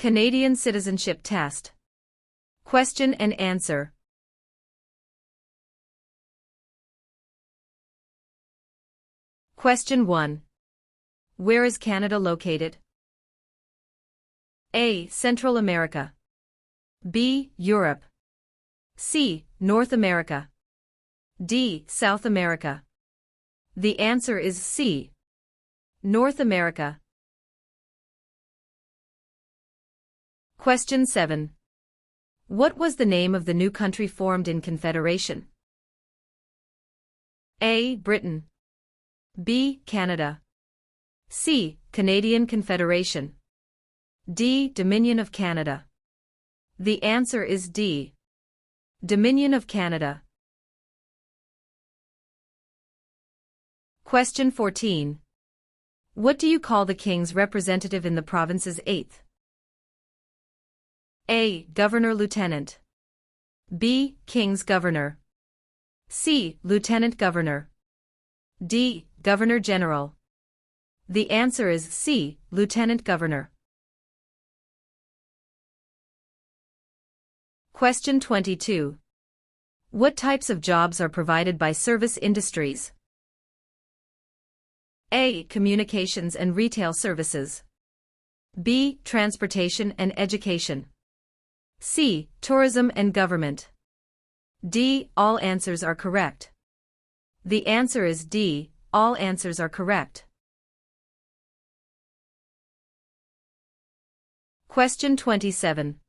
Canadian Citizenship Test. Question and answer. Question 1. Where is Canada located? A. Central America. B. Europe. C. North America. D. South America. The answer is C. North America. Question 7. What was the name of the new country formed in Confederation? A. Britain. B. Canada. C. Canadian Confederation. D. Dominion of Canada. The answer is D. Dominion of Canada. Question 14. What do you call the King's representative in the province's 8th? A. Governor-Lieutenant. B. King's Governor. C. Lieutenant Governor. D. Governor-General. The answer is C. Lieutenant Governor. Question 22. What types of jobs are provided by service industries? A. Communications and retail services. B. Transportation and education. C. Tourism and government. D. All answers are correct. The answer is D. All answers are correct. Question 27.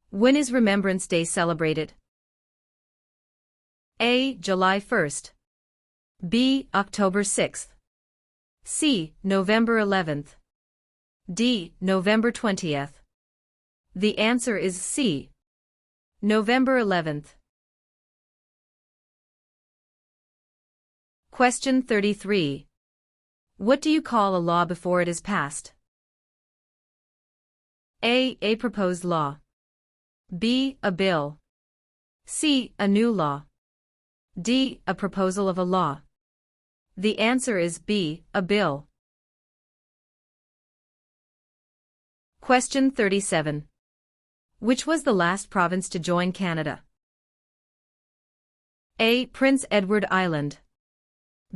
When is Remembrance Day celebrated? A. July 1st. B. October 6th. C. November 11th. D. November 20th. The answer is C. November 11th. Question 33. What do you call a law before it is passed? A. A proposed law. B. A bill. C. A new law. D. A proposal of a law. The answer is B. A bill. Question 37. Which was the last province to join Canada? A. Prince Edward Island.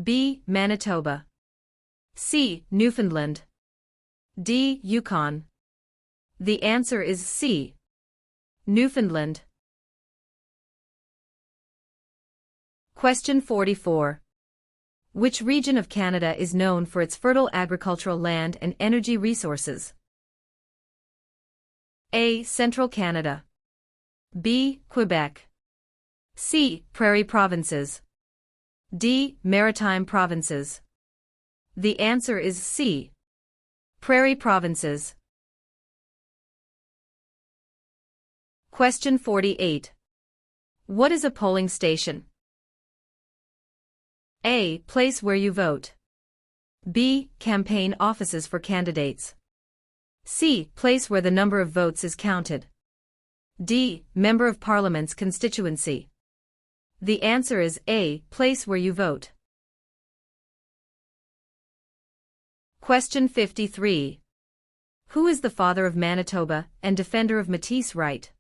B. Manitoba. C. Newfoundland. D. Yukon. The answer is C. Newfoundland. Question 44. Which region of Canada is known for its fertile agricultural land and energy resources? A. Central Canada. B. Quebec. C. Prairie Provinces. D. Maritime Provinces. The answer is C. Prairie Provinces. Question 48. What is a polling station? A. Place where you vote. B. Campaign offices for candidates. C. Place where the number of votes is counted. D. Member of Parliament's constituency. The answer is A. Place where you vote. Question 53. Who is the father of Manitoba and defender of Métis right?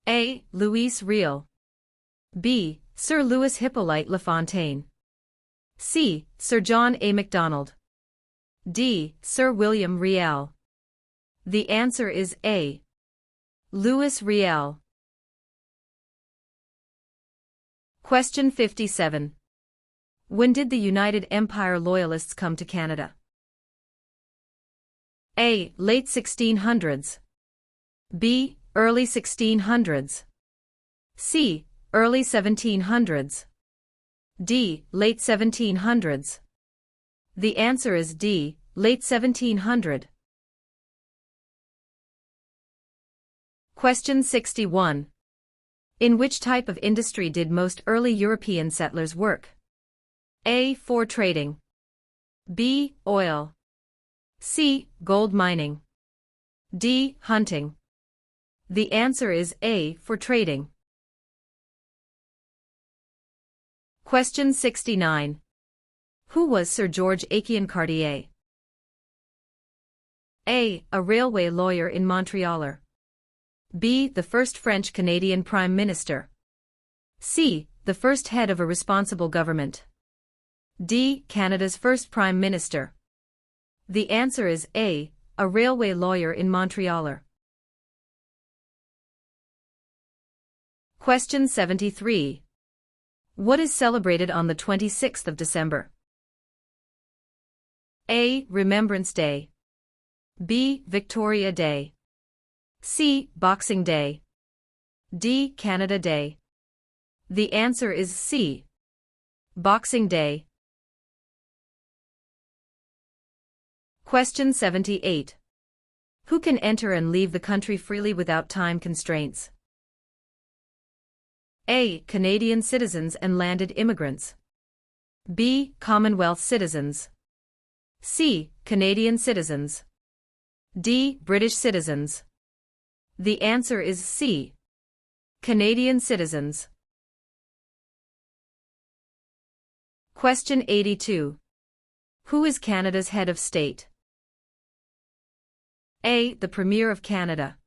A. Louis Riel. B. Sir Louis Hippolyte Lafontaine. C. Sir John A. Macdonald. D. Sir William Riel. The answer is A. Louis Riel. Question 57. When did the United Empire Loyalists come to Canada? A. Late 1600s. B. Early 1600s. C. Early 1700s. D. Late 1700s. The answer is D. Late 1700. Question 61. In which type of industry did most early European settlers work? A. Fur trading. B. Oil. C. Gold mining. D. Hunting. The answer is A. Fur trading. Question 69. Who was Sir George Aiken Cartier? A. A railway lawyer in Montreal. B. The first French-Canadian Prime Minister. C. The first head of a responsible government. D. Canada's first Prime Minister. The answer is A. A railway lawyer in Montreal. Question 73. What is celebrated on the 26th of December? A. Remembrance Day. B. Victoria Day. C. Boxing Day. D. Canada Day. The answer is C. Boxing Day. Question 78. Who can enter and leave the country freely without time constraints? A. Canadian citizens and landed immigrants. B. Commonwealth citizens. C. Canadian citizens. D. British citizens. The answer is C. Canadian citizens. Question 82. Who is Canada's head of state? A. The Premier of Canada.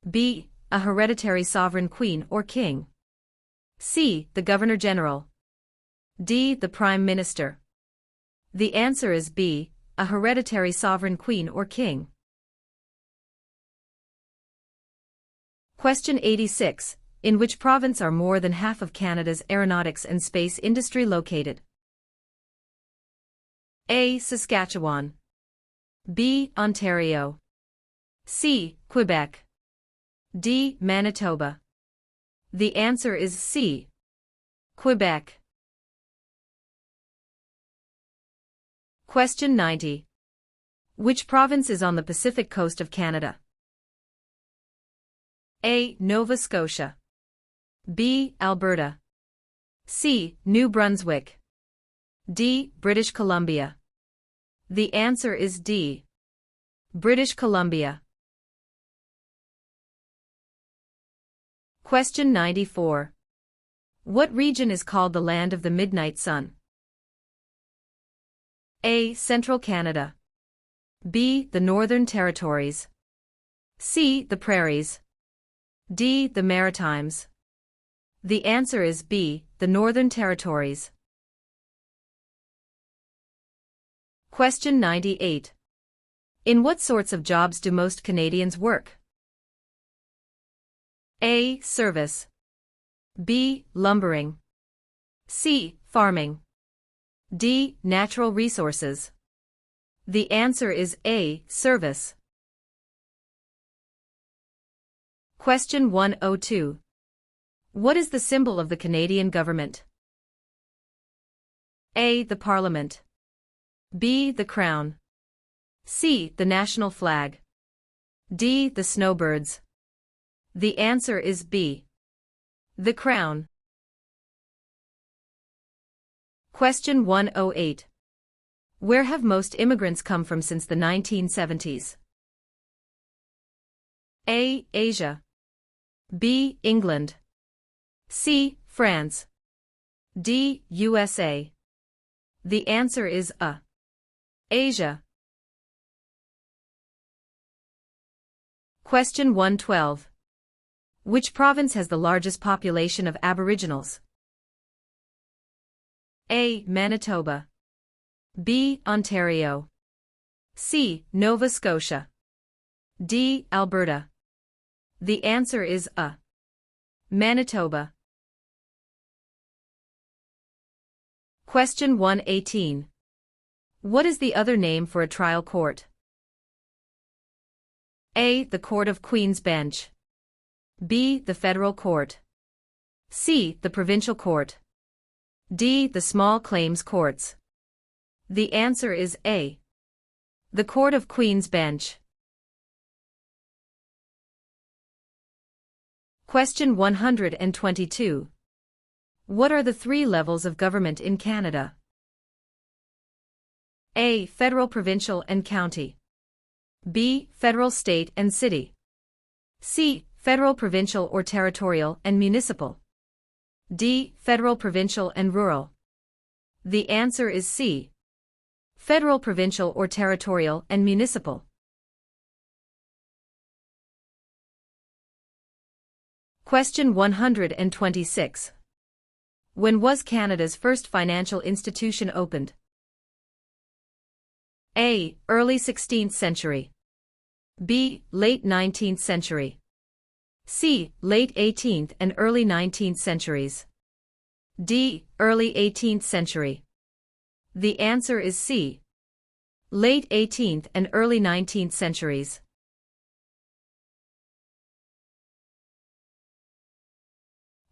B. A hereditary sovereign queen or king. C. The Governor-General. D. The Prime Minister. The answer is B. A hereditary sovereign queen or king. Question 86. In which province are more than half of Canada's aeronautics and space industry located? A. Saskatchewan. B. Ontario. C. Quebec. D. Manitoba. The answer is C. Quebec. Question 90. Which province is on the Pacific coast of Canada? A. Nova Scotia. B. Alberta. C. New Brunswick. D. British Columbia. The answer is D. British Columbia. Question 94. What region is called the Land of the Midnight Sun? A. Central Canada. B. The Northern Territories. C. The Prairies. D. The Maritimes. The answer is B. The Northern Territories. Question 98. In what sorts of jobs do most Canadians work? A. Service. B. Lumbering. C. Farming. D. Natural resources. The answer is A. Service. Question 102. What is the symbol of the Canadian government? A. The Parliament. B. The Crown. C. The national flag. D. The snowbirds. The answer is B. The Crown. Question 108. Where have most immigrants come from since the 1970s? A. Asia. B. England. C. France. D. USA. The answer is A. Asia. Question 112. Which province has the largest population of Aboriginals? A. Manitoba. B. Ontario. C. Nova Scotia. D. Alberta. The answer is A. Manitoba. Question 118. What is the other name for a trial court? A. The Court of Queen's Bench. B. The Federal Court. C. The Provincial Court. D. The Small Claims Courts. The answer is A. The Court of Queen's Bench. Question 122. What are the three levels of government in Canada? A. Federal, provincial, and county. B. Federal, state, and city. C. Federal, provincial, or territorial, and municipal. D. Federal, provincial, and rural. The answer is C. Federal, provincial, or territorial, and municipal. Question 126. When was Canada's first financial institution opened? A. Early 16th century. B. Late 19th century. C. Late 18th and early 19th centuries. D. Early 18th century. The answer is C. Late 18th and early 19th centuries.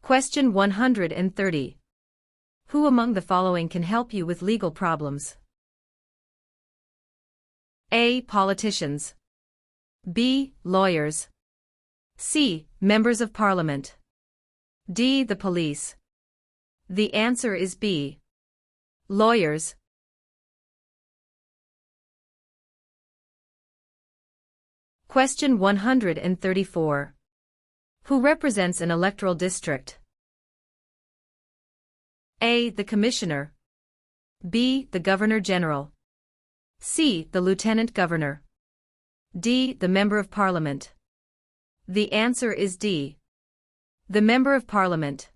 Question 130. Who among the following can help you with legal problems? A. Politicians. B. Lawyers. C. Members of Parliament. D. The police. The answer is B. Lawyers. Question 134. Who represents an electoral district? A. The Commissioner. B. The Governor-General. C. The Lieutenant Governor. D. The Member of Parliament. The answer is D. The Member of Parliament.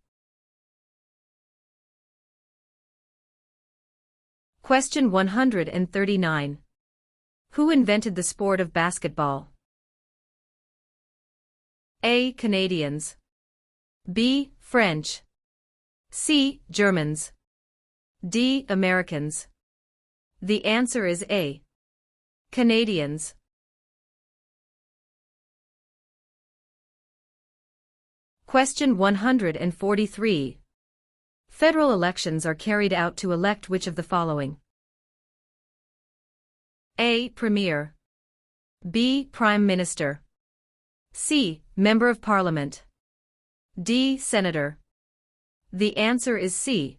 Question 139. Who invented the sport of basketball? A. Canadians. B. French. C. Germans. D. Americans. The answer is A. Canadians. Question 143. Federal elections are carried out to elect which of the following? A. Premier. B. Prime Minister. C. Member of Parliament. D. Senator. The answer is C.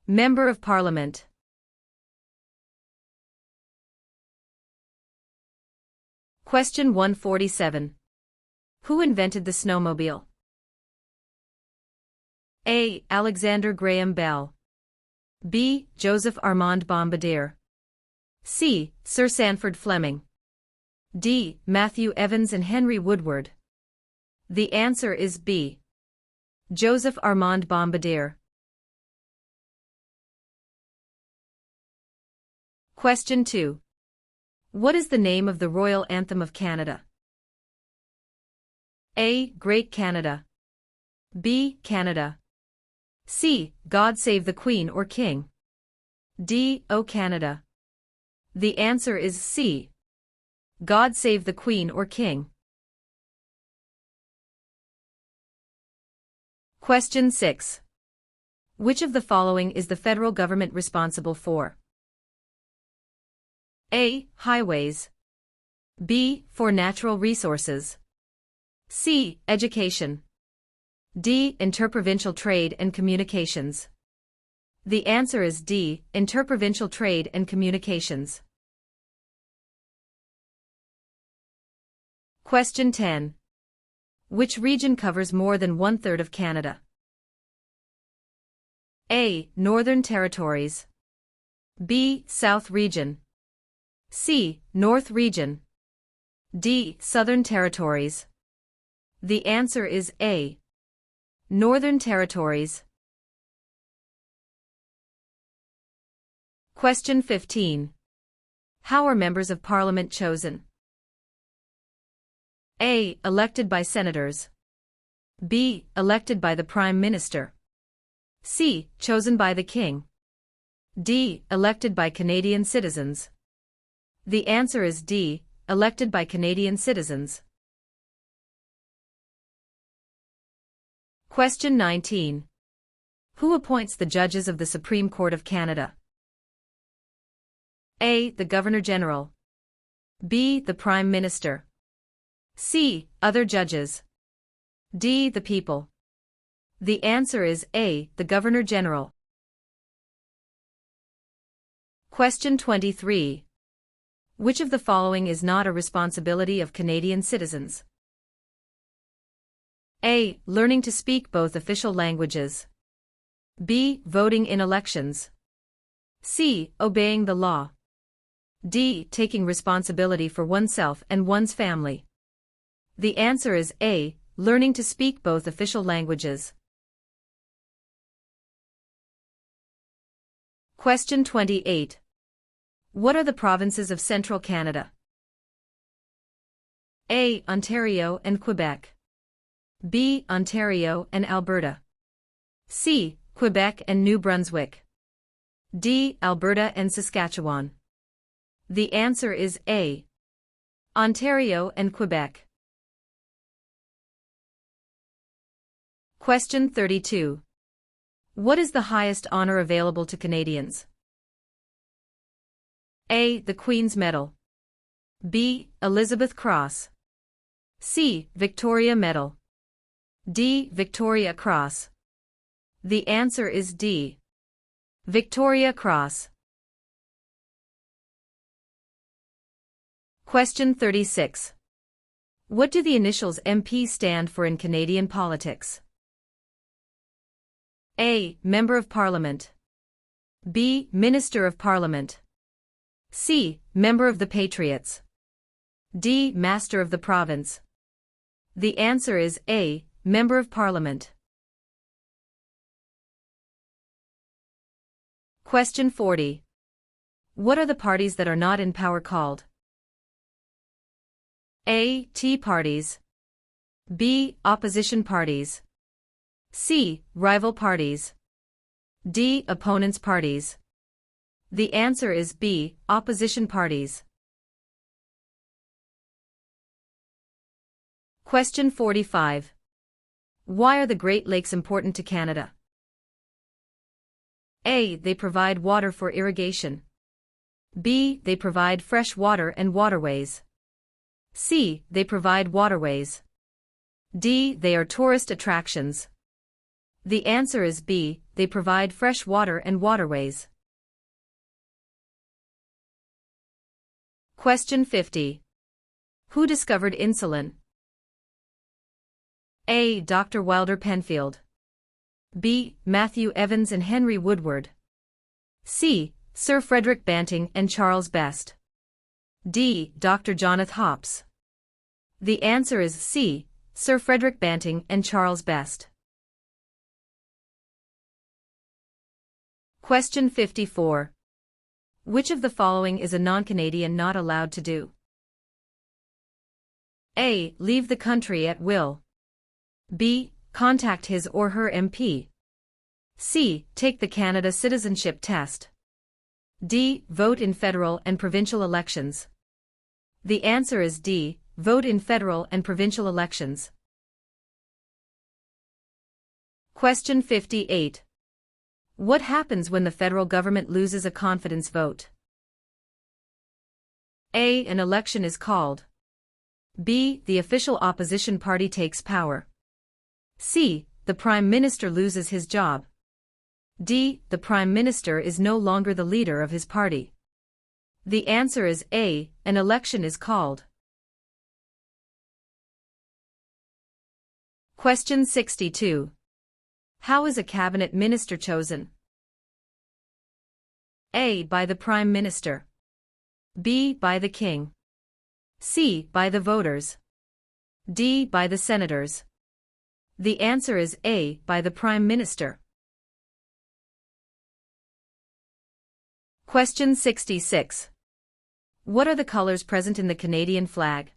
Member of Parliament. Question 147. Who invented the snowmobile? A. Alexander Graham Bell. B. Joseph Armand Bombardier. C. Sir Sanford Fleming. D. Matthew Evans and Henry Woodward. The answer is B. Joseph Armand Bombardier. Question 2. What is the name of the Royal Anthem of Canada? A. Great Canada. B. Canada. C. God Save the Queen or King. D. O Canada. The answer is C. God Save the Queen or King. Question 6. Which of the following is the federal government responsible for? A. Highways. B. For natural resources. C. Education. D. Interprovincial trade and communications. The answer is D. Interprovincial trade and communications. Question 10. Which region covers more than 1/3 of Canada? A. Northern Territories. B. South Region. C. North Region. D. Southern Territories. The answer is A. Northern Territories. Question 15. How are members of Parliament chosen? A. Elected by senators. B. Elected by the Prime Minister. C. Chosen by the King. D. Elected by Canadian citizens. The answer is D. Elected by Canadian citizens. Question 19. Who appoints the judges of the Supreme Court of Canada? A. The Governor-General. B. The Prime Minister. C. Other judges. D. The people. The answer is A. The Governor-General. Question 23. Which of the following is not a responsibility of Canadian citizens? A. Learning to speak both official languages. B. Voting in elections. C. Obeying the law. D. Taking responsibility for oneself and one's family. The answer is A. learning to speak both official languages. Question 28. What are the provinces of Central Canada? A. Ontario and Quebec. B. Ontario and Alberta. C. Quebec and New Brunswick. D. Alberta and Saskatchewan. The answer is A. Ontario and Quebec. Question 32. What is the highest honor available to Canadians? A. The Queen's Medal. B. Elizabeth Cross. C. Victoria Medal. D. Victoria Cross. The answer is D. Victoria Cross. Question 36. What do the initials MP stand for in Canadian politics? A. Member of Parliament. B. Minister of Parliament. C. Member of the Patriots. D. Master of the Province. The answer is A. Member of Parliament. Question 40. What are the parties that are not in power called? A. Tea parties. B. Opposition parties. C. Rival parties. D. Opponents parties. The answer is B. Opposition parties. Question 45. Why are the Great Lakes important to Canada? A. They provide water for irrigation. B. They provide fresh water and waterways. C. They provide waterways. D. They are tourist attractions. The answer is B. They provide fresh water and waterways. Question 50. Who discovered insulin? A. Dr. Wilder Penfield. B. Matthew Evans and Henry Woodward. C. Sir Frederick Banting and Charles Best. D. Dr. Jonathan Hops. The answer is C. Sir Frederick Banting and Charles Best. Question 54. Which of the following is a non-Canadian not allowed to do? A. Leave the country at will. B. Contact his or her MP. C. Take the Canada Citizenship Test. D. Vote in federal and provincial elections. The answer is D. Vote in federal and provincial elections. Question 58. What happens when the federal government loses a confidence vote? A. An election is called. B. The official opposition party takes power. C. The Prime Minister loses his job. D. The Prime Minister is no longer the leader of his party. The answer is A. An election is called. Question 62. How is a cabinet minister chosen? A. By the Prime Minister. B. By the King. C. By the voters. D. By the senators. The answer is A. By the Prime Minister. Question 66. What are the colors present in the Canadian flag?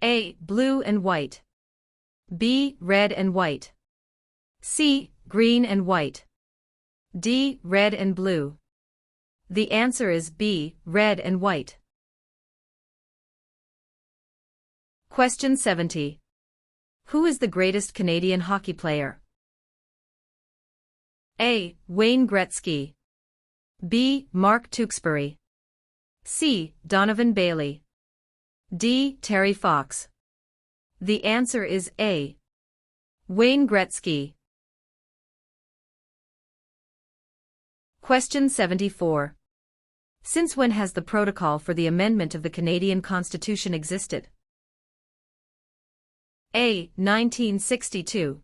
A. Blue and white. B. Red and white. C. Green and white. D. Red and blue. The answer is B. Red and white. Question 70. Who is the greatest Canadian hockey player? A. Wayne Gretzky. B. Mark Tewksbury. C. Donovan Bailey. D. Terry Fox. The answer is A. Wayne Gretzky. Question 74. Since when has the protocol for the amendment of the Canadian Constitution existed? A. 1962.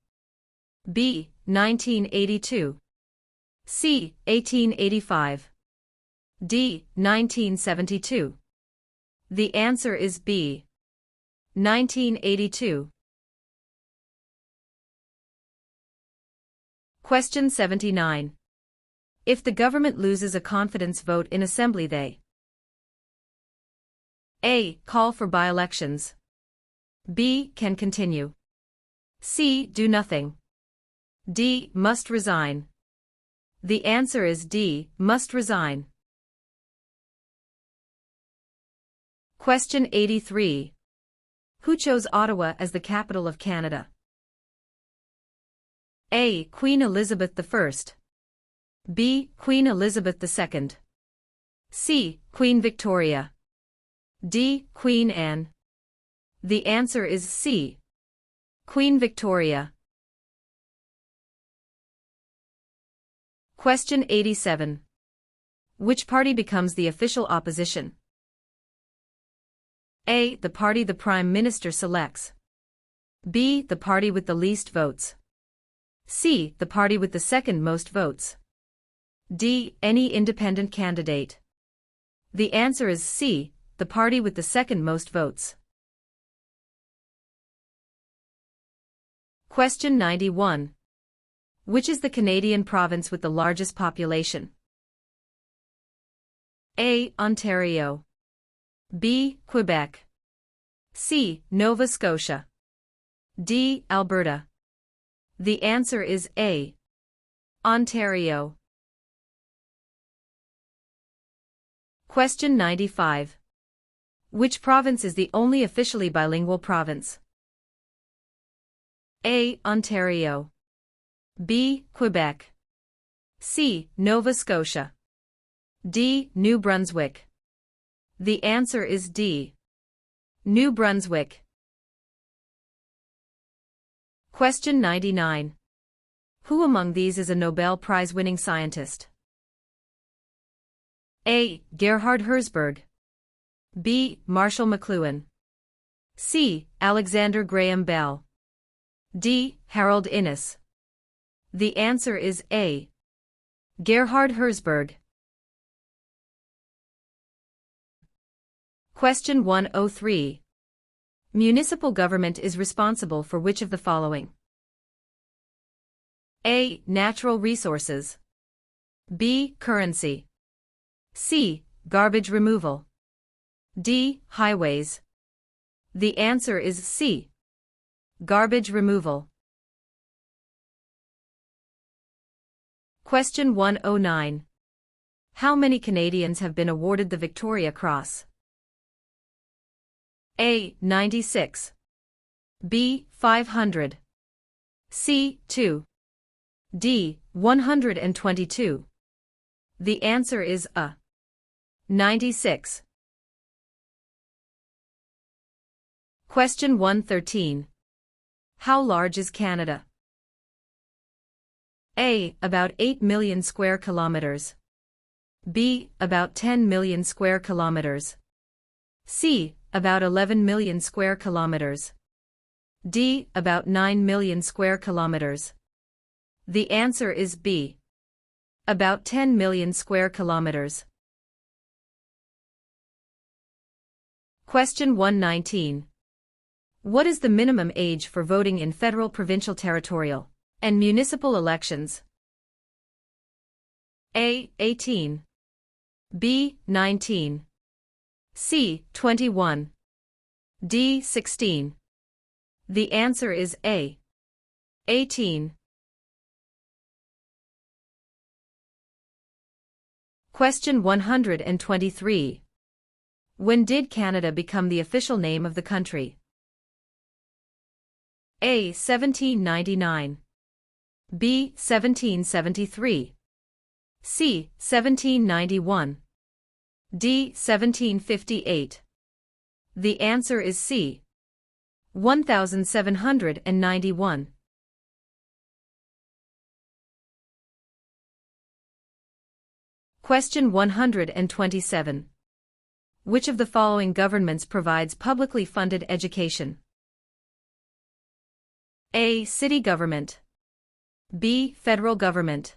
B. 1982. C. 1885. D. 1972. The answer is B. 1982. Question 79. If the government loses a confidence vote in Assembly, they A. Call for by-elections. B. Can continue. C. Do nothing. D. Must resign. The answer is D. Must resign. Question 83. Who chose Ottawa as the capital of Canada? A. Queen Elizabeth I. B. Queen Elizabeth II. C. Queen Victoria. D. Queen Anne. The answer is C. Queen Victoria. Question 87. Which party becomes the official opposition? A. The party the Prime Minister selects. B. The party with the least votes. C. The party with the second most votes. D. Any independent candidate. The answer is C. The party with the second most votes. Question 91. Which is the Canadian province with the largest population? A. Ontario. B. Quebec. C. Nova Scotia. D. Alberta. The answer is A. Ontario. Question 95. Which province is the only officially bilingual province? A. Ontario. B. Quebec. C. Nova Scotia. D. New Brunswick. The answer is D. New Brunswick. Question 99. Who among these is a Nobel Prize-winning scientist? A. Gerhard Herzberg. B. Marshall McLuhan. C. Alexander Graham Bell. D. Harold Innis. The answer is A. Gerhard Herzberg. Question 103. Municipal government is responsible for which of the following? A. Natural resources. B. Currency. C. Garbage removal. D. Highways. The answer is C. Garbage removal. Question 109. How many Canadians have been awarded the Victoria Cross? A. 96. B. 500. C. 2. D. 122. The answer is A. 96. Question 113. How large is Canada? A. About 8 million square kilometers. B. About 10 million square kilometers. C. About 11 million square kilometers. D. About 9 million square kilometers. The answer is B. About 10 million square kilometers. Question 119. What is the minimum age for voting in federal, provincial, territorial, and municipal elections? A. 18. B. 19. C. 21. D. 16. The answer is A. 18. Question 123. When did Canada become the official name of the country? A. 1799. B. 1773. C. 1791. D. 1758. The answer is C. 1791. Question 127. Which of the following governments provides publicly funded education? A. City government. B. Federal government.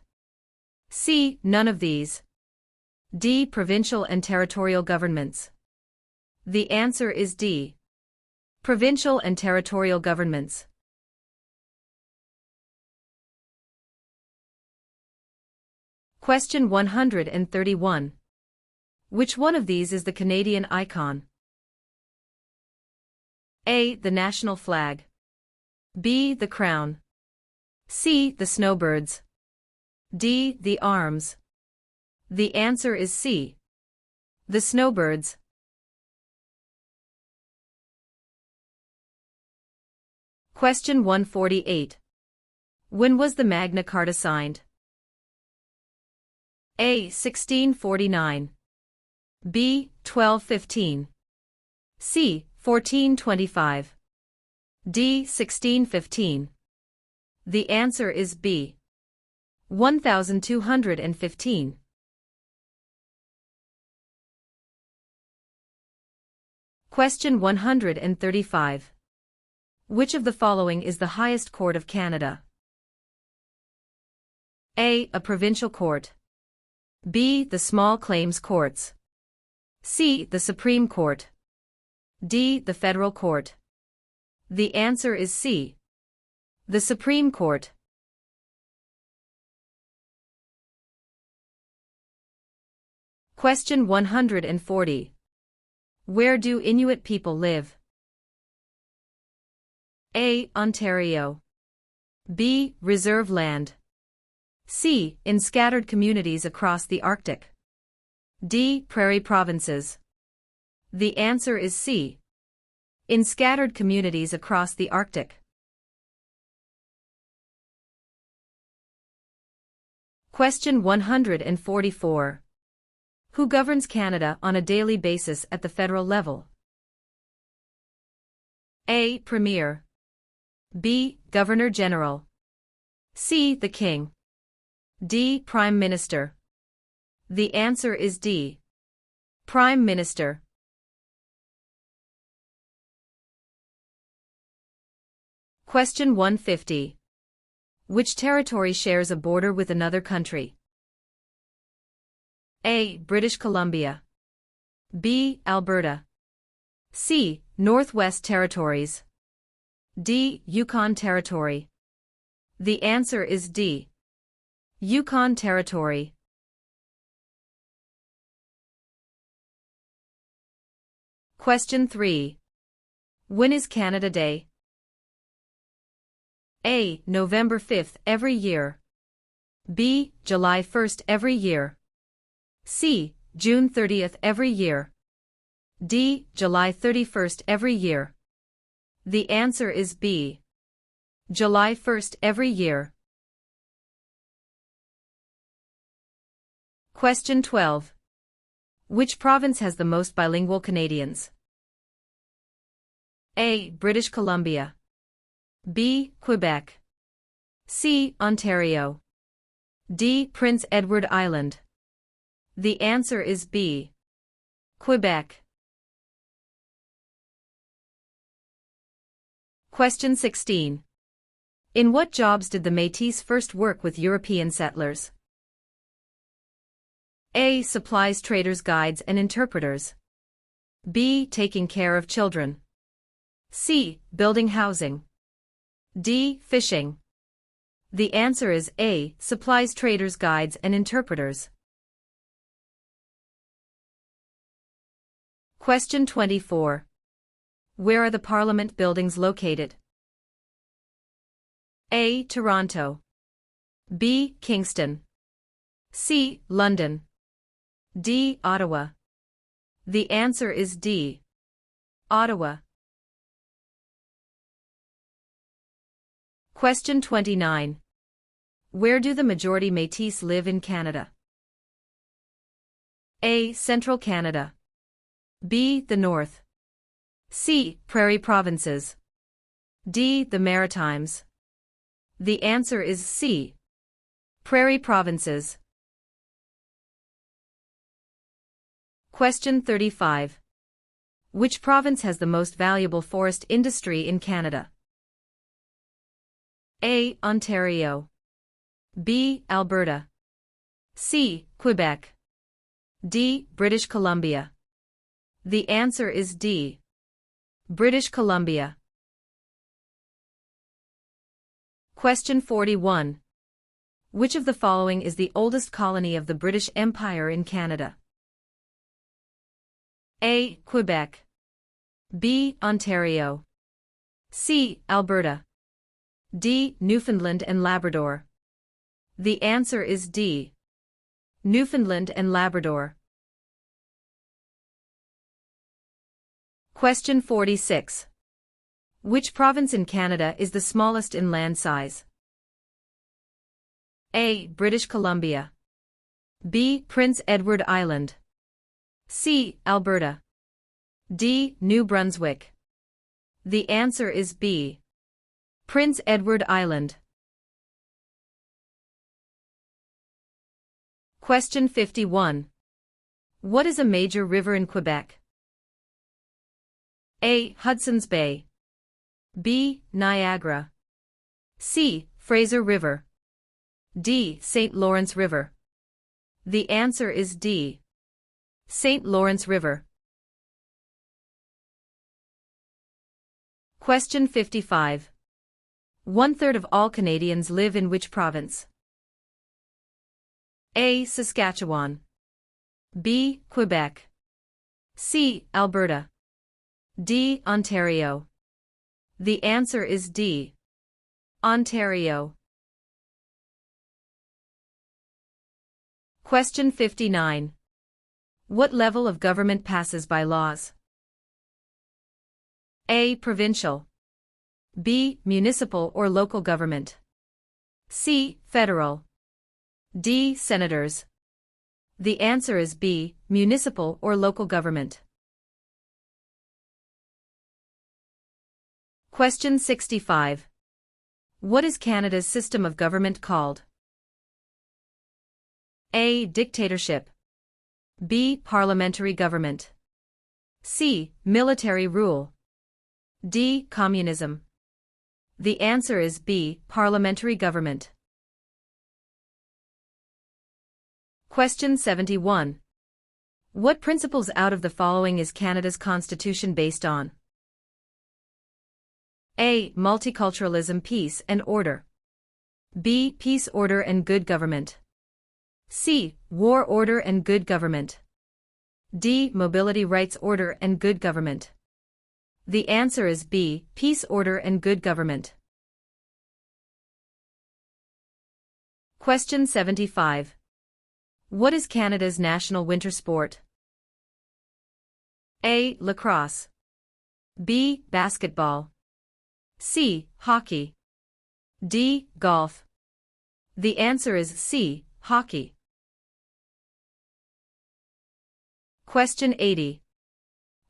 C. None of these. D. Provincial and territorial governments. The answer is D. Provincial and territorial governments. Question 131. Which one of these is the Canadian icon? A. The national flag. B. The crown. C. The snowbirds. D. The arms. The answer is C. The snowbirds. Question 148. When was the Magna Carta signed? A. 1649. B. 1215. C. 1425. D. 1615. The answer is B. 1215. Question 135. Which of the following is the highest court of Canada? A. A provincial court. B. The small claims courts. C. The Supreme Court. D. The Federal Court. The answer is C. The Supreme Court. Question 140. Where do Inuit people live? A. Ontario. B. Reserve land. C. In scattered communities across the Arctic. D. Prairie provinces. The answer is C. In scattered communities across the Arctic. Question 144. Who governs Canada on a daily basis at the federal level? A. Premier. B. Governor-General. C. The King. D. Prime Minister. The answer is D. Prime Minister. Question 150. Which territory shares a border with another country? A. British Columbia. B. Alberta. C. Northwest Territories. D. Yukon Territory. The answer is D. Yukon Territory. Question 3. When is Canada Day? A. November 5th every year. B. July 1st every year. C. June 30th every year. D. July 31st every year. The answer is B. July 1st every year. Question 12. Which province has the most bilingual Canadians? A. British Columbia. B. Quebec. C. Ontario. D. Prince Edward Island. The answer is B. Quebec. Question 16. In what jobs did the Métis first work with European settlers? A. Supplies traders, guides and interpreters. B. Taking care of children. C. Building housing. D. Fishing. The answer is A. Supplies traders, guides and interpreters. Question 24. Where are the Parliament buildings located? A. Toronto. B. Kingston. C. London. D. Ottawa. The answer is D. Ottawa. Question 29. Where do the majority Métis live in Canada? A. Central Canada. B. The North. C. Prairie provinces. D. The Maritimes. The answer is C. Prairie provinces. Question 35. Which province has the most valuable forest industry in Canada? A. Ontario. B. Alberta. C. Quebec. D. British Columbia. The answer is D. British Columbia. Question 41. Which of the following is the oldest colony of the British Empire in Canada? A. Quebec. B. Ontario. C. Alberta. D. Newfoundland and Labrador. The answer is D. Newfoundland and Labrador. Question 46. Which province in Canada is the smallest in land size? A. British Columbia. B. Prince Edward Island. C. Alberta. D. New Brunswick. The answer is B. Prince Edward Island. Question 51. What is a major river in Quebec? A. Hudson's Bay. B. Niagara. C. Fraser River. D. St. Lawrence River. The answer is D. St. Lawrence River. Question 55. 1/3 of all Canadians live in which province? A. Saskatchewan. B. Quebec. C. Alberta. D. Ontario. The answer is D. Ontario. Question 59. What level of government passes by laws? A. Provincial. B. Municipal or local government. C. Federal. D. Senators. The answer is B. Municipal or local government. Question 65. What is Canada's system of government called? A. Dictatorship. B. Parliamentary government. C. Military rule. D. Communism. The answer is B. Parliamentary government. Question 71. What principles out of the following is Canada's constitution based on? A. Multiculturalism, peace and order. B. Peace, order and good government. C. War, order and good government. D. Mobility, rights, order and good government. The answer is B. Peace, order and good government. Question 75. What is Canada's national winter sport? A. Lacrosse. B. Basketball. C. Hockey. D. Golf. The answer is C. Hockey. Question 80.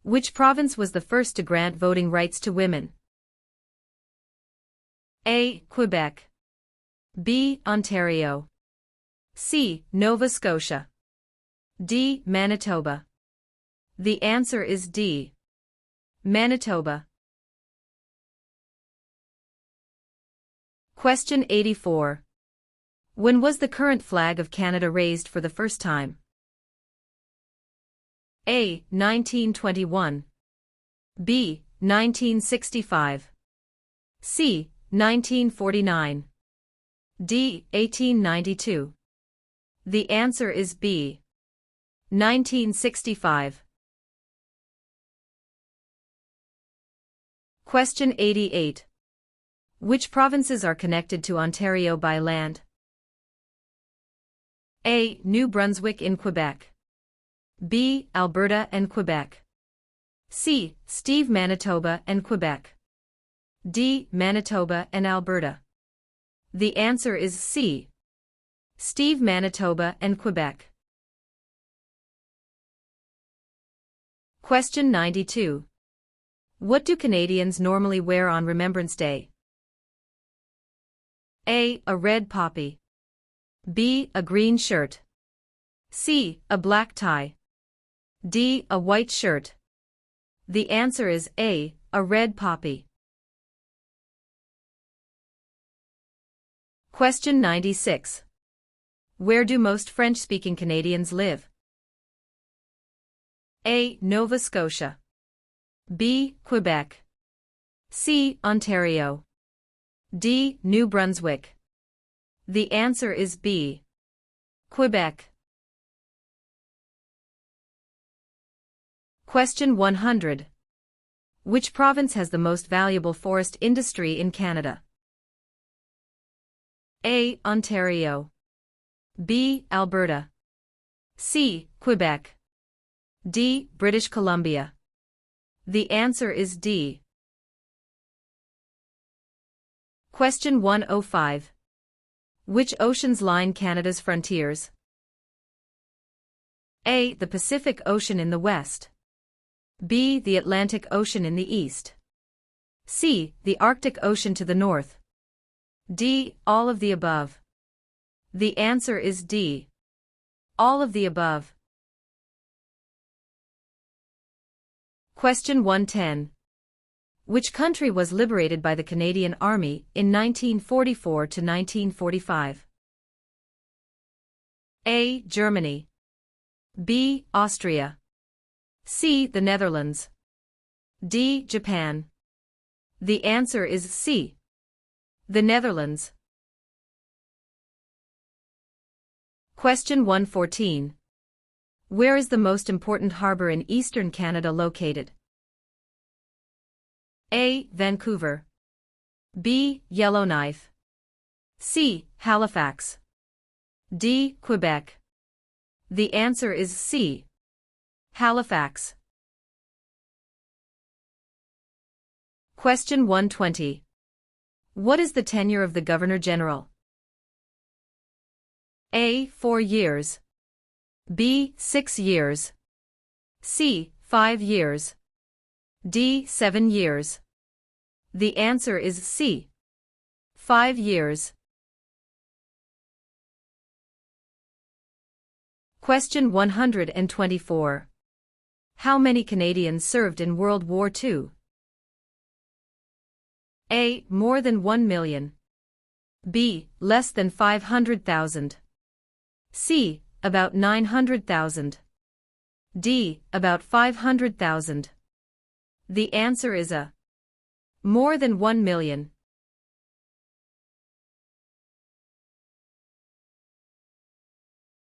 Which province was the first to grant voting rights to women? A. Quebec. B. Ontario. C. Nova Scotia. D. Manitoba. The answer is D. Manitoba. Question 84. When was the current flag of Canada raised for the first time? A. 1921. B. 1965. C. 1949. D. 1892. The answer is B. 1965. Question 88. Which provinces are connected to Ontario by land? A. New Brunswick in Quebec. B. Alberta and Quebec. C. Steve, Manitoba and Quebec. D. Manitoba and Alberta. The answer is C. Steve, Manitoba and Quebec. Question 92. What do Canadians normally wear on Remembrance Day? A. A red poppy. B. A green shirt. C. A black tie. D. A white shirt. The answer is A. A red poppy. Question 96. Where do most French-speaking Canadians live? A. Nova Scotia. B. Quebec. C. Ontario. D. New Brunswick. The answer is B. Quebec. Question 100. Which province has the most valuable forest industry in Canada? A. Ontario. B. Alberta. C. Quebec. D. British Columbia. The answer is D. Question 105. Which oceans line Canada's frontiers? A. The Pacific Ocean in the west. B. The Atlantic Ocean in the east. C. The Arctic Ocean to the north. D. All of the above. The answer is D. All of the above. Question 110. Which country was liberated by the Canadian Army in 1944 to 1945? A. Germany. B. Austria. C. The Netherlands. D. Japan. The answer is C. The Netherlands. Question 114. Where is the most important harbor in eastern Canada located? A. Vancouver. B. Yellowknife. C. Halifax. D. Quebec. The answer is C. Halifax. Question 120. What is the tenure of the Governor-General? A. 4 years. B. 6 years. C. 5 years. D. 7 years. The answer is C. 5 years. Question 124. How many Canadians served in World War II? A. More than 1 million. B. Less than 500,000. C. About 900,000. D. About 500,000. The answer is A. More than 1 million.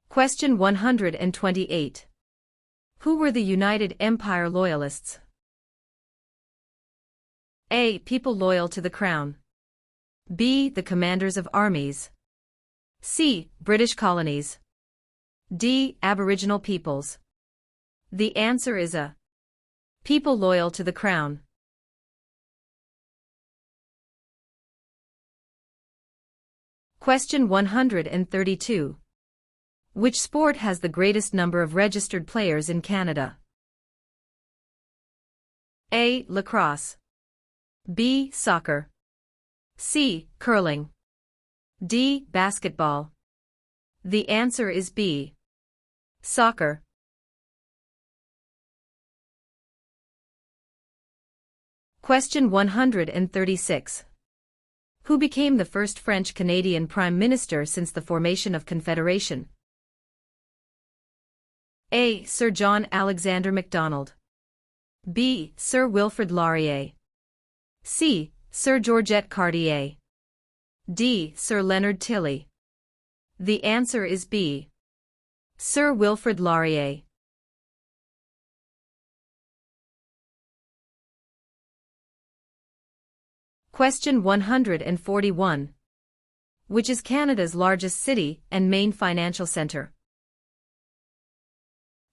Question 128. Who were the United Empire Loyalists? A. People loyal to the Crown. B. The commanders of armies. C. British colonies. D. Aboriginal peoples. The answer is A. People loyal to the Crown. Question 132. Which sport has the greatest number of registered players in Canada? A. Lacrosse. B. Soccer. C. Curling. D. Basketball. The answer is B. Soccer. Question 136. Who became the first French-Canadian Prime Minister since the formation of Confederation? A. Sir John Alexander Macdonald. B. Sir Wilfrid Laurier. C. Sir Georgette Cartier. D. Sir Leonard Tilley. The answer is B. Sir Wilfrid Laurier. Question 141. Which is Canada's largest city and main financial centre?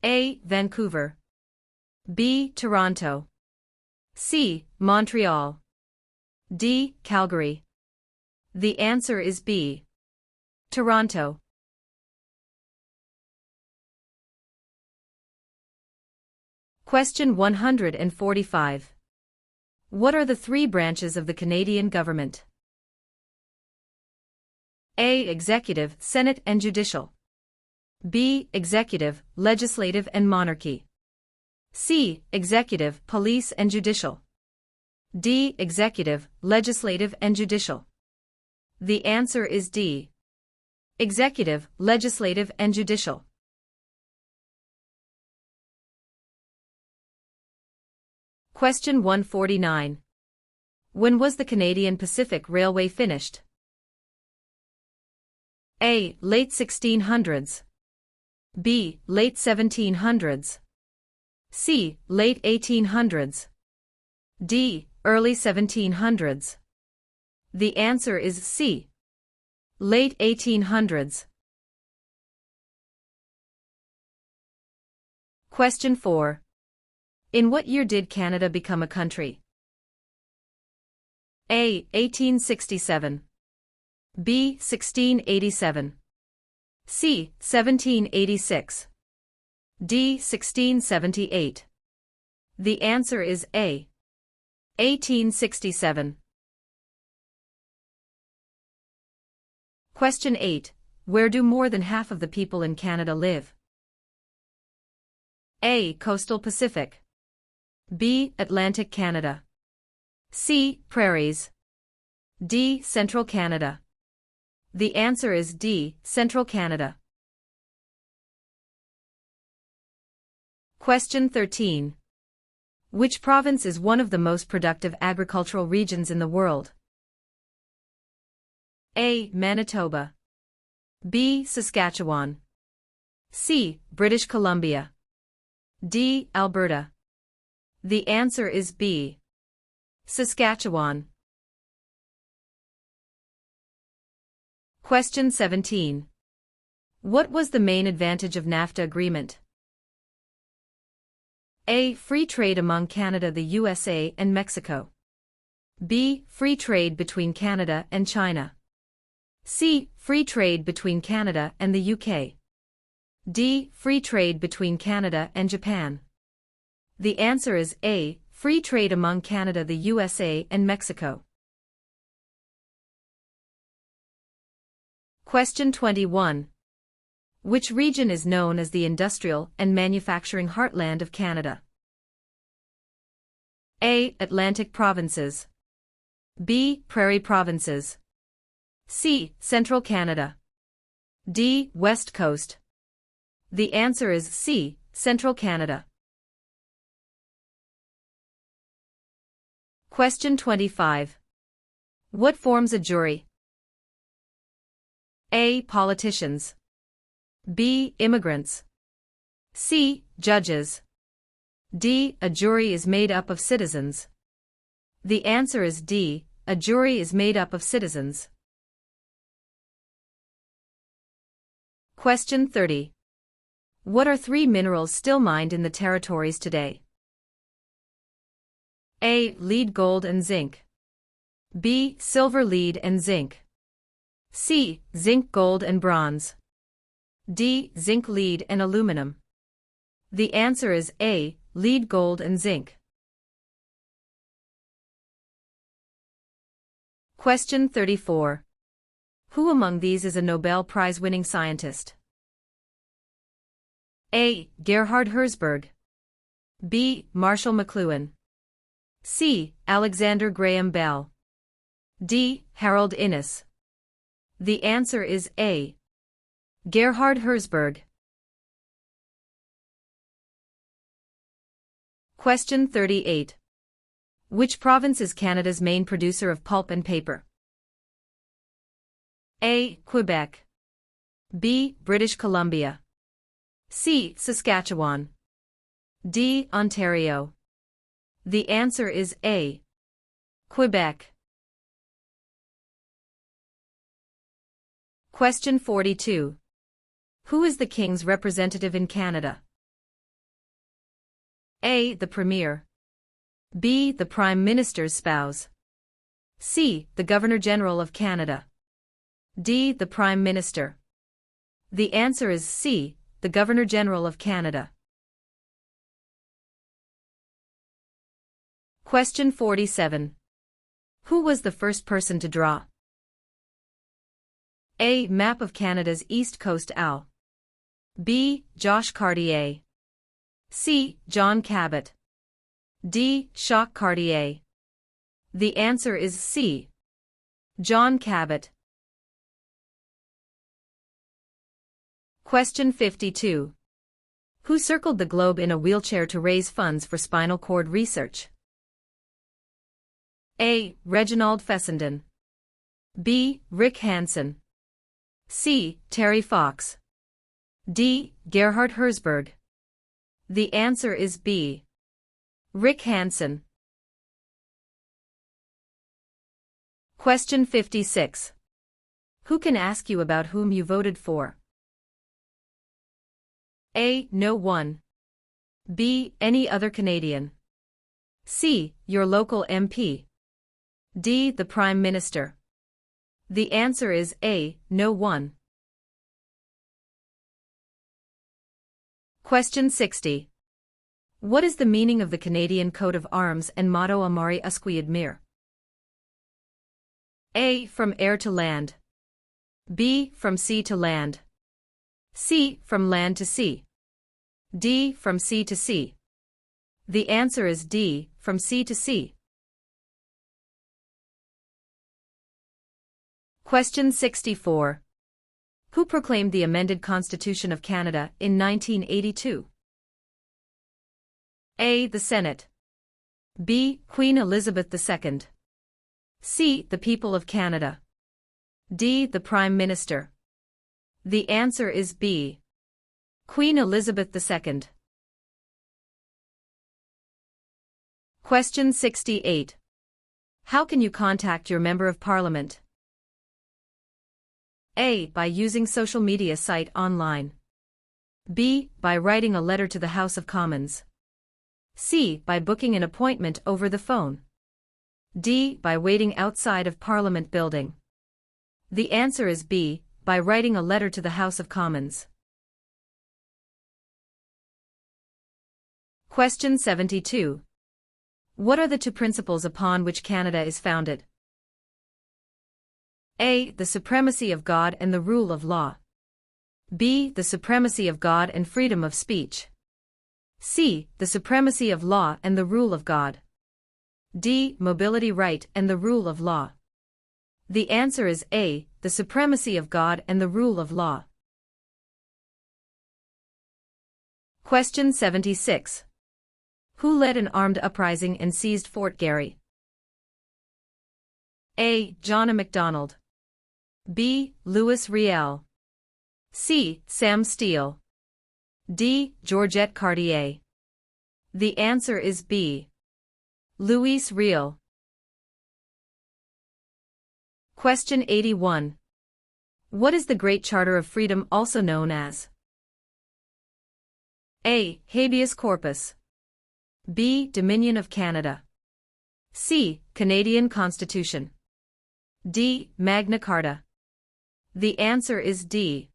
A. Vancouver. B. Toronto. C. Montreal. D. Calgary. The answer is B. Toronto. Question 145. What are the 3 branches of the Canadian government? A. Executive, Senate and Judicial. B. Executive, Legislative and Monarchy. C. Executive, Police and Judicial. D. Executive, Legislative and Judicial. The answer is D. Executive, Legislative and Judicial. Question 149. When was the Canadian Pacific Railway finished? A. Late 1600s. B. Late 1700s. C. Late 1800s. D. Early 1700s. The answer is C. Late 1800s. Question 4. In what year did Canada become a country? A. 1867. B. 1687. C. 1786. D. 1678. The answer is A. 1867. Question 8. Where do more than half of the people in Canada live? A. Coastal Pacific. B. Atlantic Canada. C. Prairies. D. Central Canada. The answer is D. Central Canada. Question 13. Which province is one of the most productive agricultural regions in the world? A. Manitoba. B. Saskatchewan. C. British Columbia. D. Alberta. The answer is B. Saskatchewan. Question 17. What was the main advantage of NAFTA agreement? A. Free trade among Canada, the USA, and Mexico. B. Free trade between Canada and China. C. Free trade between Canada and the UK. D. Free trade between Canada and Japan. The answer is A. Free trade among Canada, the USA, and Mexico. Question 21. Which region is known as the industrial and manufacturing heartland of Canada? A. Atlantic provinces. B. Prairie provinces. C. Central Canada. D. West Coast. The answer is C. Central Canada. Question 25. What forms a jury? A. Politicians. B. Immigrants. C. Judges. D. A jury is made up of citizens. The answer is D. A jury is made up of citizens. Question 30. What are three minerals still mined in the territories today? A. Lead, gold, and zinc. B. Silver, lead, and zinc. C. Zinc, gold, and bronze. D. Zinc, lead, and aluminum. The answer is A. Lead, gold, and zinc. Question 34. Who among these is a Nobel Prize-winning scientist? A. Gerhard Herzberg. B. Marshall McLuhan. C. Alexander Graham Bell. D. Harold Innis. The answer is A. Gerhard Herzberg. Question 38. Which province is Canada's main producer of pulp and paper? A. Quebec. B. British Columbia. C. Saskatchewan. D. Ontario. The answer is A. Quebec. Question 42. Who is the King's representative in Canada? A. The Premier. B. The Prime Minister's spouse. C. The Governor-General of Canada. D. The Prime Minister. The answer is C. The Governor-General of Canada. Question 47. Who was the first person to draw A. Map of Canada's East Coast AL. B. Josh Cartier. C. John Cabot. D. Jacques Cartier. The answer is C. John Cabot. Question 52. Who circled the globe in a wheelchair to raise funds for spinal cord research? A. Reginald Fessenden. B. Rick Hansen. C. Terry Fox. D. Gerhard Herzberg. The answer is B. Rick Hansen. Question 56. Who can ask you about whom you voted for? A. No one. B. Any other Canadian. C. Your local MP. D. The Prime Minister. The answer is A. No one. Question 60. What is the meaning of the Canadian coat of arms and motto Amari Usqui Admire? A. From air to land. B. From sea to land. C. From land to sea. D. From sea to sea. The answer is D. From sea to sea. Question 64. Who proclaimed the amended Constitution of Canada in 1982? A. The Senate. B. Queen Elizabeth II. C. The people of Canada. D. The Prime Minister. The answer is B. Queen Elizabeth II. Question 68. How can you contact your Member of Parliament? A. By using social media site online. B. By writing a letter to the House of Commons. C. By booking an appointment over the phone. D. By waiting outside of Parliament building. The answer is B. By writing a letter to the House of Commons. Question 72. What are the two principles upon which Canada is founded? A. The supremacy of God and the rule of law. B. The supremacy of God and freedom of speech. C. The supremacy of law and the rule of God. D. Mobility right and the rule of law. The answer is A. The supremacy of God and the rule of law. Question 76. Who led an armed uprising and seized Fort Garry? A. John A. Macdonald. B. Louis Riel. C. Sam Steele. D. Georgette Cartier. The answer is B. Louis Riel. Question 81. What is the Great Charter of Freedom also known as? A. Habeas corpus. B. Dominion of Canada. C. Canadian Constitution. D. Magna Carta. The answer is D.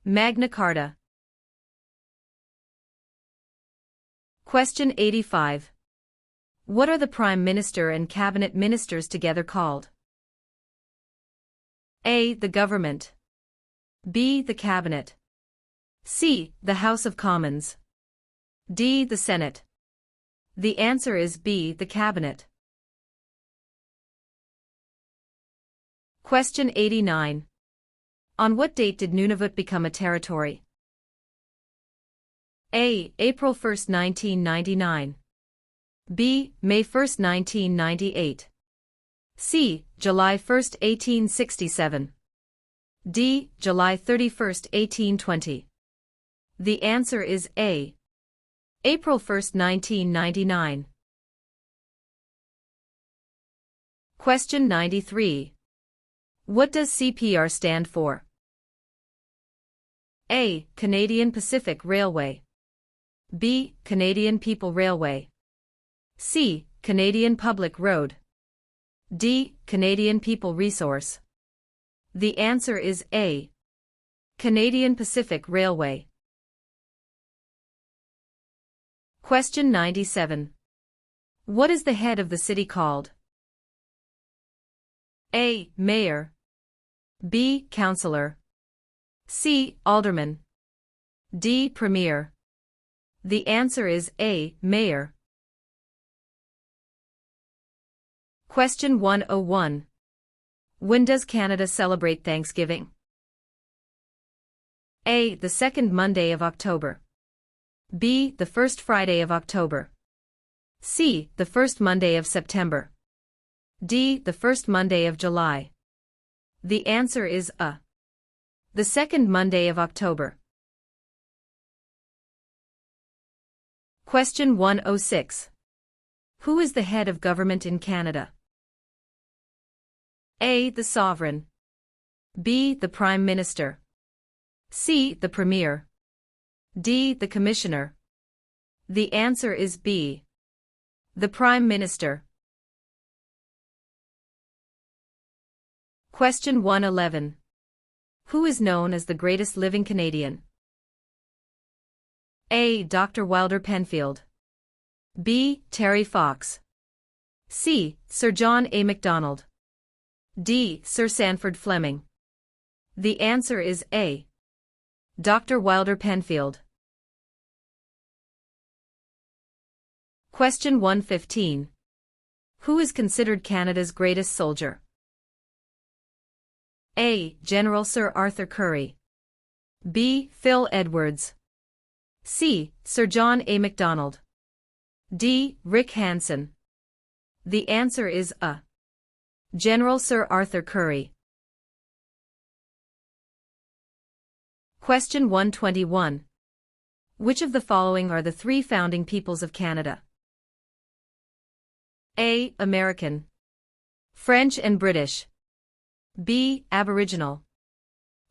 Magna Carta. Question 85. What are the Prime Minister and Cabinet Ministers together called? A. The Government. B. The Cabinet. C. The House of Commons. D. The Senate. The answer is B. The Cabinet. Question 89. On what date did Nunavut become a territory? A. April 1, 1999. B. May 1, 1998. C. July 1, 1867. D. July 31, 1820. The answer is A. April 1, 1999. Question 93. What does CPR stand for? A. Canadian Pacific Railway. B. Canadian People Railway. C. Canadian Public Road. D. Canadian People Resource. The answer is A. Canadian Pacific Railway. Question 97. What is the head of the city called? A. Mayor. B. Councillor. C. Alderman. D. Premier. The answer is A. Mayor. Question 101. When does Canada celebrate Thanksgiving? A. The second Monday of October. B. The first Friday of October. C. The first Monday of September. D. The first Monday of July. The answer is A. The second Monday of October. Question 106. Who is the head of government in Canada? A. The Sovereign. B. The Prime Minister. C. The Premier. D. The Commissioner. The answer is B. The Prime Minister. Question 111. Who is known as the greatest living Canadian? A. Dr. Wilder Penfield. B. Terry Fox. C. Sir John A. Macdonald. D. Sir Sandford Fleming. The answer is A. Dr. Wilder Penfield. Question 115. Who is considered Canada's greatest soldier? A. General Sir Arthur Currie. B. Phil Edwards. C. Sir John A. Macdonald. D. Rick Hansen. The answer is A. General Sir Arthur Currie. Question 121. Which of the following are the three founding peoples of Canada? A. American. French and British. B. Aboriginal.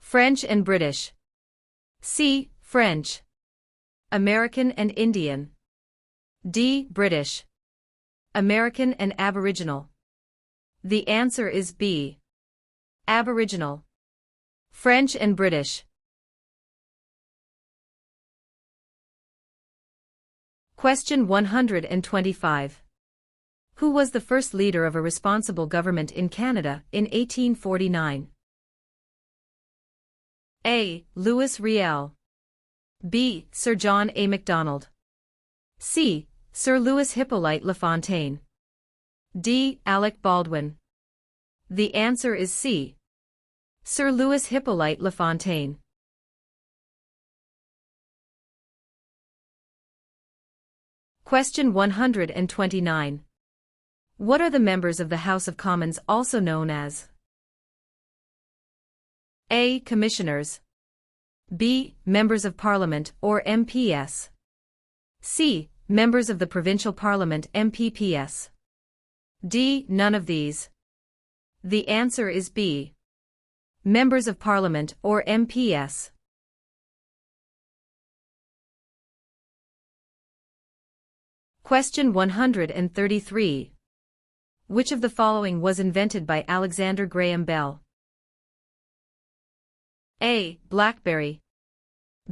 French and British. C. French. American and Indian. D. British. American and Aboriginal. The answer is B. Aboriginal. French and British. Question 125. Who was the first leader of a responsible government in Canada in 1849? A. Louis Riel. B. Sir John A. Macdonald. C. Sir Louis Hippolyte LaFontaine. D. Alec Baldwin. The answer is C. Sir Louis Hippolyte LaFontaine. Question 129. What are the members of the House of Commons also known as? A. Commissioners. B. Members of Parliament or MPS. C. Members of the Provincial Parliament MPPS. D. None of these. The answer is B. Members of Parliament or MPS. Question 133. Which of the following was invented by Alexander Graham Bell? A. BlackBerry.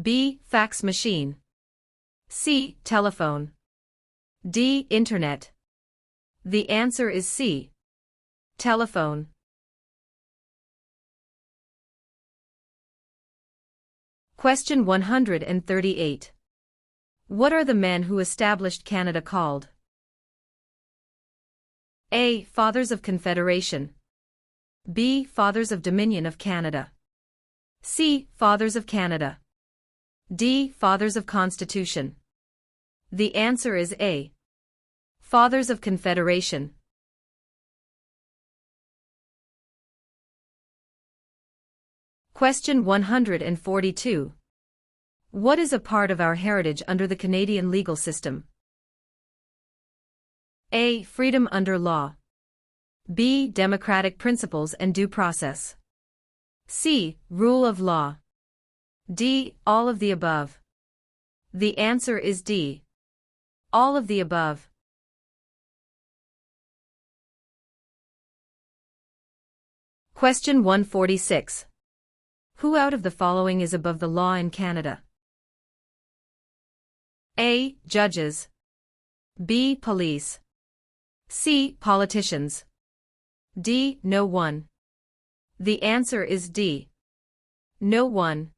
B. Fax machine. C. Telephone. D. Internet. The answer is C. Telephone. Question 138. What are the men who established Canada called? A. Fathers of Confederation. B. Fathers of Dominion of Canada. C. Fathers of Canada. D. Fathers of Constitution. The answer is A. Fathers of Confederation. Question 142. What is a part of our heritage under the Canadian legal system? A. Freedom under law. B. Democratic principles and due process. C. Rule of law. D. All of the above. The answer is D. All of the above. Question 146. Who out of the following is above the law in Canada? A. Judges. B. Police. C. Politicians. D. No one. The answer is D. No one.